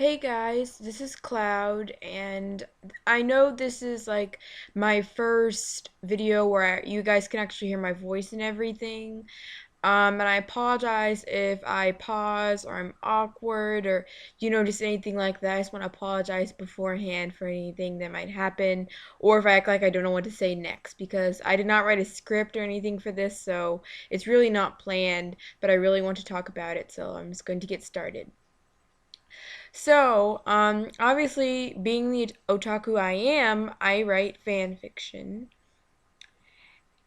Hey guys, this is Cloud, and I know this is like my first video where you guys can actually hear my voice and everything. And I apologize if I pause or I'm awkward or just anything like that. I just want to apologize beforehand for anything that might happen or if I act like I don't know what to say next because I did not write a script or anything for this, so it's really not planned, but I really want to talk about it, so I'm just going to get started. So, obviously, being the otaku I am, I write fan fiction.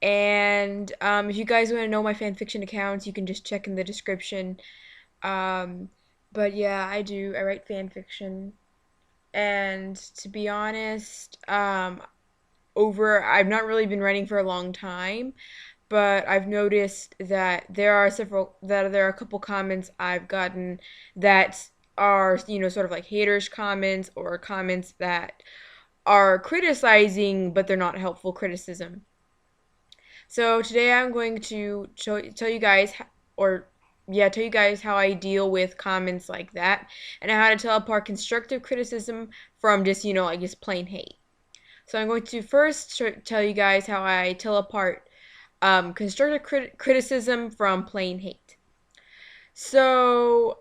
And if you guys want to know my fan fiction accounts, you can just check in the description. Um, but yeah, I do. I write fan fiction. And to be honest, I've not really been writing for a long time, but I've noticed that there are a couple comments I've gotten that are, sort of like haters comments or comments that are criticizing, but they're not helpful criticism. So today I'm going to tell you guys, or yeah, tell you guys how I deal with comments like that and how to tell apart constructive criticism from just, like just plain hate. So I'm going to first tell you guys how I tell apart constructive criticism from plain hate. So,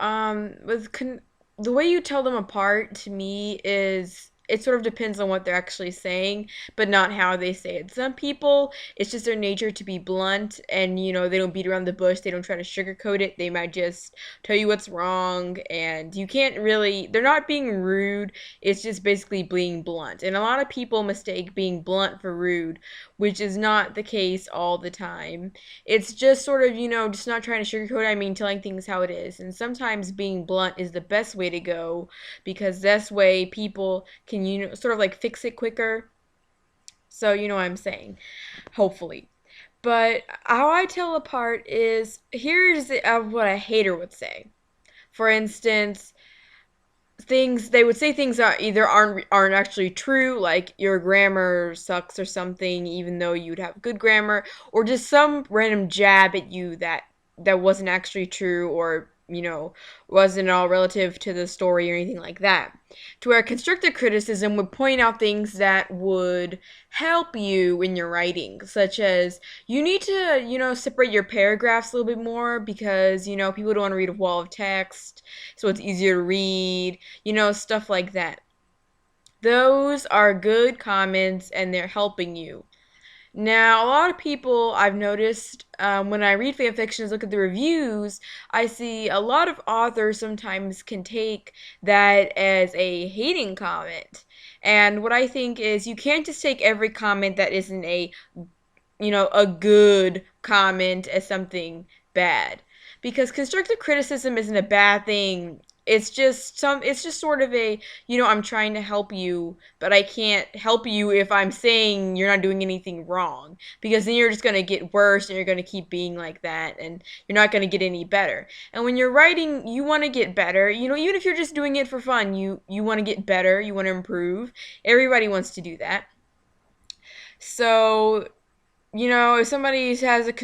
the way you tell them apart to me is it sort of depends on what they're actually saying, but not how they say it. Some people, it's just their nature to be blunt and, they don't beat around the bush. They don't try to sugarcoat it. They might just tell you what's wrong, and you can't really, they're not being rude. It's just basically being blunt. And a lot of people mistake being blunt for rude, which is not the case all the time. It's just sort of, just not trying to sugarcoat it. I mean, telling things how it is. And sometimes being blunt is the best way to go because this way people can, sort of like fix it quicker. So, you know what I'm saying. Hopefully. But how I tell apart is here's what a hater would say. For instance, they would say things that either aren't actually true, like your grammar sucks or something, even though you'd have good grammar, or just some random jab at you that wasn't actually true, or wasn't all relative to the story or anything like that. To where constructive criticism would point out things that would help you in your writing, such as you need to, separate your paragraphs a little bit more because, people don't want to read a wall of text, so it's easier to read, stuff like that. Those are good comments and they're helping you. Now, a lot of people I've noticed when I read fan fictions, look at the reviews, I see a lot of authors sometimes can take that as a hating comment. And what I think is you can't just take every comment that isn't a good comment as something bad. Because constructive criticism isn't a bad thing. It's just sort of I'm trying to help you, but I can't help you if I'm saying you're not doing anything wrong. Because then you're just going to get worse and you're going to keep being like that and you're not going to get any better. And when you're writing, you want to get better. Even if you're just doing it for fun, you want to get better, you want to improve. Everybody wants to do that. So if somebody has a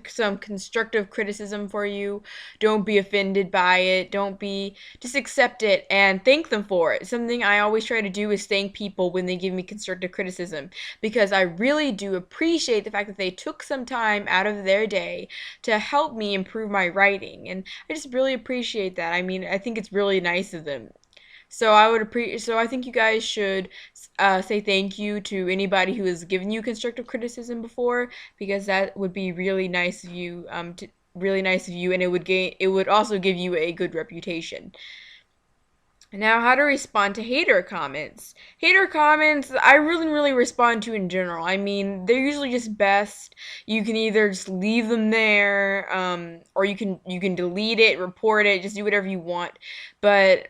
some constructive criticism for you, don't be offended by it. Just accept it and thank them for it. Something I always try to do is thank people when they give me constructive criticism because I really do appreciate the fact that they took some time out of their day to help me improve my writing. And I just really appreciate that. I mean, I think it's really nice of them. So I think you guys should say thank you to anybody who has given you constructive criticism before, because that would be really nice of you. Really nice of you, and it would also give you a good reputation. Now, how to respond to hater comments. Hater comments, I really respond to in general. I mean, they're usually just best. You can either just leave them there, or you can delete it, report it, just do whatever you want. But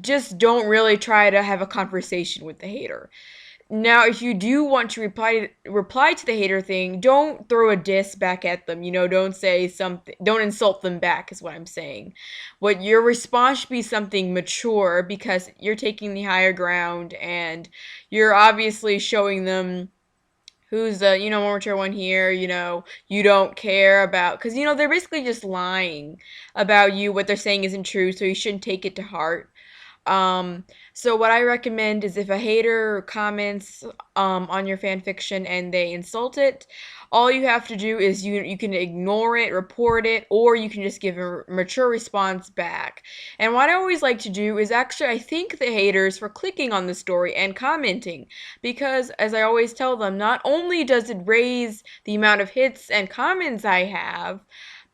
just don't really try to have a conversation with the hater. Now, if you do want to reply to the hater thing, don't throw a diss back at them. Don't say something, don't insult them back is what I'm saying. What your response should be something mature because you're taking the higher ground and you're obviously showing them who's the, more mature one here, you don't care about, because, they're basically just lying about you. What they're saying isn't true, so you shouldn't take it to heart. Um, so what I recommend is if a hater comments on your fan fiction and they insult it, all you have to do is you can ignore it, report it, or you can just give a mature response back. And what I always like to do is actually I thank the haters for clicking on the story and commenting, because as I always tell them, not only does it raise the amount of hits and comments I have,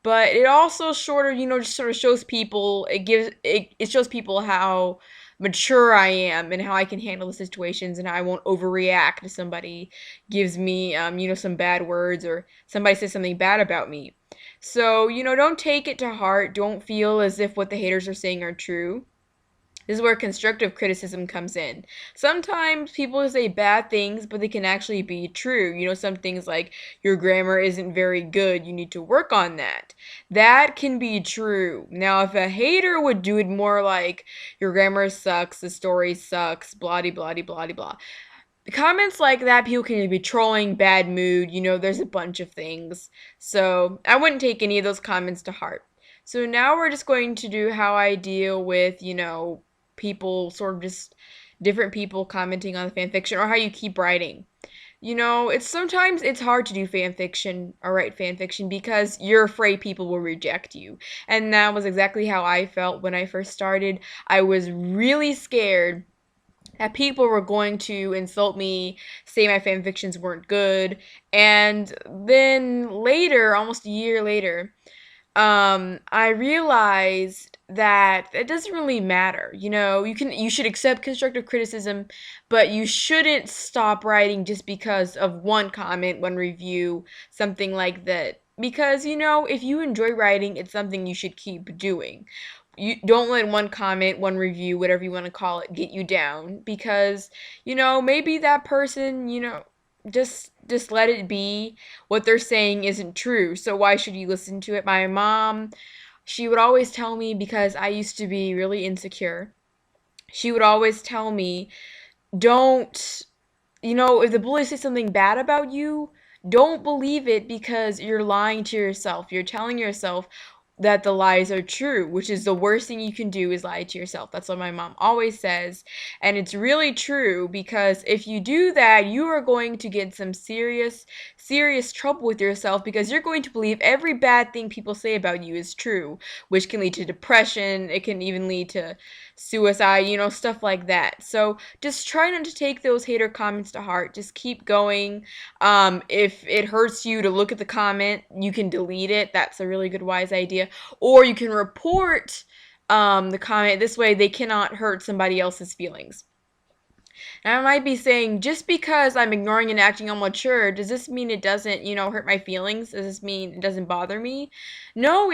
but it also just sort of shows people, it shows people how mature I am and how I can handle the situations and how I won't overreact if somebody gives me some bad words or somebody says something bad about me. So, don't take it to heart. Don't feel as if what the haters are saying are true. This is where constructive criticism comes in. Sometimes people say bad things, but they can actually be true. Some things like your grammar isn't very good, you need to work on that. That can be true. Now, if a hater would do it more like your grammar sucks, the story sucks, blah blah blah blah blah. Comments like that, people can be trolling, bad mood, there's a bunch of things. So I wouldn't take any of those comments to heart. So now we're just going to do how I deal with, people sort of just different people commenting on the fan fiction, or how you keep writing. It's sometimes it's hard to do fan fiction or write fan fiction because you're afraid people will reject you. And that was exactly how I felt when I first started. I was really scared that people were going to insult me, say my fan fictions weren't good, and then later, almost a year later, I realized that it doesn't really matter. You should accept constructive criticism, but you shouldn't stop writing just because of one comment, one review, something like that. Because, if you enjoy writing, it's something you should keep doing. You don't let one comment, one review, whatever you want to call it, get you down, because, maybe that person, just let it be. What they're saying isn't true, so why should you listen to it? My mom, she would always tell me, because I used to be really insecure, she would always tell me, don't, if the bully says something bad about you, don't believe it, because you're lying to yourself. You're telling yourself that the lies are true, which is the worst thing you can do, is lie to yourself. That's what my mom always says. And it's really true, because if you do that, you are going to get some serious, serious trouble with yourself, because you're going to believe every bad thing people say about you is true, which can lead to depression. It can even lead to suicide, stuff like that. So just try not to take those hater comments to heart. Just keep going. If it hurts you to look at the comment, you can delete it. That's a really good, wise idea. Or you can report the comment. This way they cannot hurt somebody else's feelings. And I might be saying, just because I'm ignoring and acting immature, does this mean it doesn't, hurt my feelings? Does this mean it doesn't bother me? No,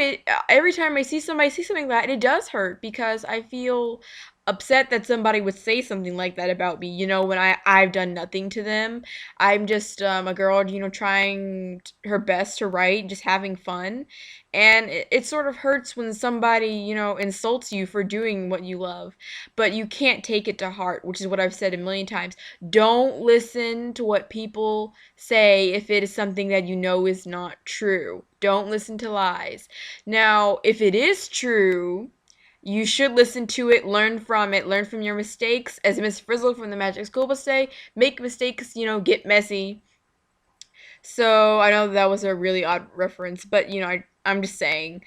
every time I see somebody say something like that, it does hurt, because I feel upset that somebody would say something like that about me, when I've done nothing to them. I'm just a girl, trying her best to write, just having fun. And it sort of hurts when somebody, insults you for doing what you love. But you can't take it to heart, which is what I've said a million times. Don't listen to what people say if it is something that is not true. Don't listen to lies. Now, if it is true, you should listen to it, learn from it, learn from your mistakes. As Miss Frizzle from the Magic School will say, make mistakes, get messy. So I know that was a really odd reference, but I'm just saying,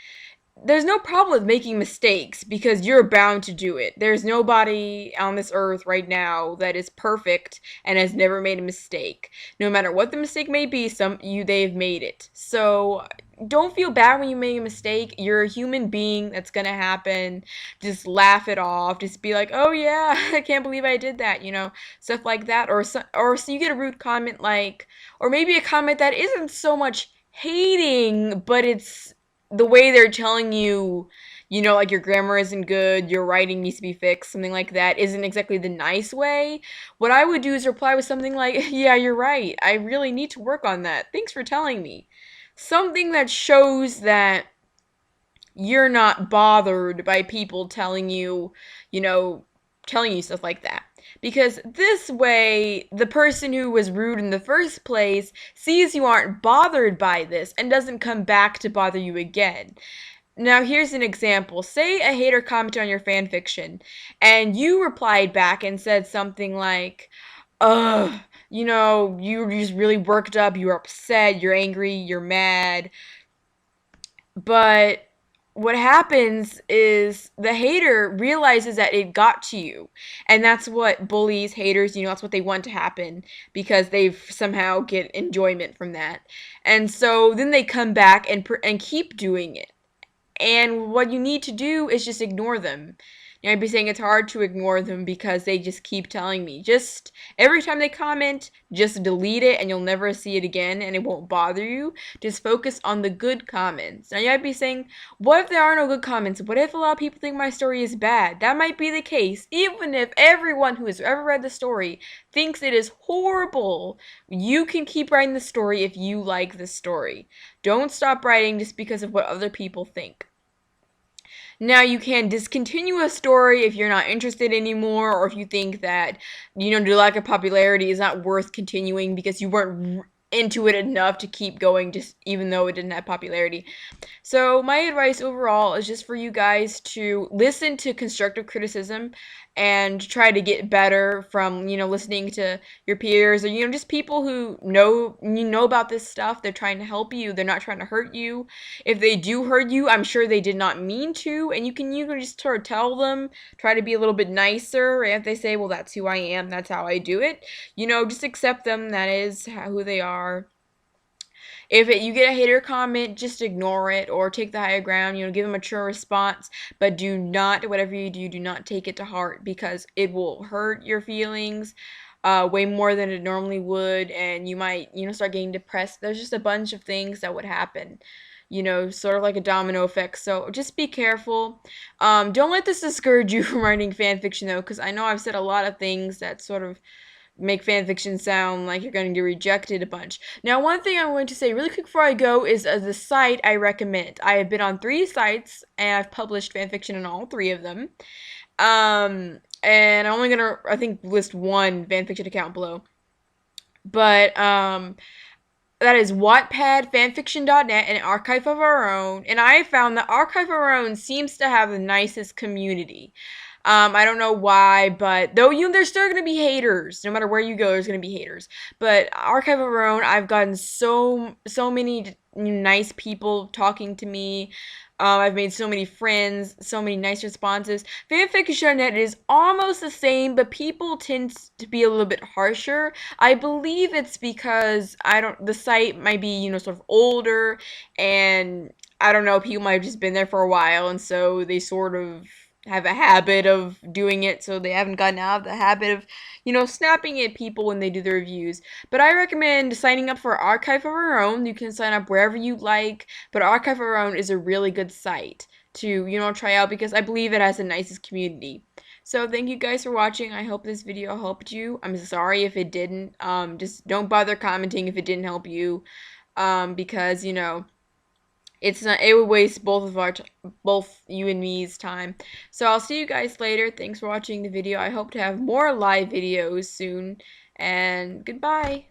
there's no problem with making mistakes, because you're bound to do it. There's nobody on this earth right now that is perfect and has never made a mistake. No matter what the mistake may be, they've made it. So don't feel bad when you make a mistake. You're a human being. That's gonna happen. Just laugh it off. Just be like, oh yeah, I can't believe I did that, stuff like that. Or so you get a rude comment, or maybe a comment that isn't so much hating, but it's the way they're telling you, like your grammar isn't good, your writing needs to be fixed, something like that, isn't exactly the nice way. What I would do is reply with something like, yeah, you're right, I really need to work on that, thanks for telling me. Something that shows that you're not bothered by people telling you, telling you stuff like that. Because this way, the person who was rude in the first place sees you aren't bothered by this and doesn't come back to bother you again. Now, here's an example. Say a hater commented on your fanfiction, and you replied back and said something like, ugh, you're just really worked up, you're upset, you're angry, you're mad. But what happens is the hater realizes that it got to you. And that's what bullies, haters, that's what they want to happen because they somehow get enjoyment from that. And so then they come back and keep doing it. And what you need to do is just ignore them. I'd be saying it's hard to ignore them because they just keep telling me. Just every time they comment, just delete it and you'll never see it again and it won't bother you. Just focus on the good comments. Now you might be saying, what if there are no good comments? What if a lot of people think my story is bad? That might be the case. Even if everyone who has ever read the story thinks it is horrible, you can keep writing the story if you like the story. Don't stop writing just because of what other people think. Now you can discontinue a story if you're not interested anymore, or if you think that, the lack of popularity is not worth continuing because you weren't into it enough to keep going, just even though it didn't have popularity. So my advice overall is just for you guys to listen to constructive criticism and try to get better from, listening to your peers, or, just people who know about this stuff. They're trying to help you. They're not trying to hurt you. If they do hurt you, I'm sure they did not mean to, and you can just sort of tell them, try to be a little bit nicer. And if they say, well, that's who I am, that's how I do it, just accept them. That is who they are. If you get a hater comment, just ignore it or take the higher ground, give a mature response, but do not, whatever you do not take it to heart because it will hurt your feelings way more than it normally would, and you might, start getting depressed. There's just a bunch of things that would happen, sort of like a domino effect. So just be careful. Don't let this discourage you from writing fan fiction though, because I know I've said a lot of things that sort of make fanfiction sound like you're going to get rejected a bunch. Now, one thing I'm going to say really quick before I go is the site I recommend. I have been on 3 sites, and I've published fanfiction on all 3 of them. And I'm only going to, I think, list one fanfiction account below. But, that is Wattpad, fanfiction.net, and Archive of Our Own. And I found that Archive of Our Own seems to have the nicest community. I don't know why, but though there's still gonna be haters. No matter where you go, there's gonna be haters. But Archive of Our Own, I've gotten so many nice people talking to me. I've made so many friends, so many nice responses. Fanfiction.net is almost the same, but people tend to be a little bit harsher. I believe it's because the site might be, sort of older, and I don't know, people might have just been there for a while, and so they sort of have a habit of doing it, so they haven't gotten out of the habit of, snapping at people when they do the reviews. But I recommend signing up for Archive of Our Own. You can sign up wherever you like, but Archive of Our Own is a really good site to, try out because I believe it has the nicest community. So thank you guys for watching. I hope this video helped you. I'm sorry if it didn't. Just don't bother commenting if it didn't help you, because, it's not, it would waste both you and me's time. So I'll see you guys later. Thanks for watching the video. I hope to have more live videos soon, and goodbye.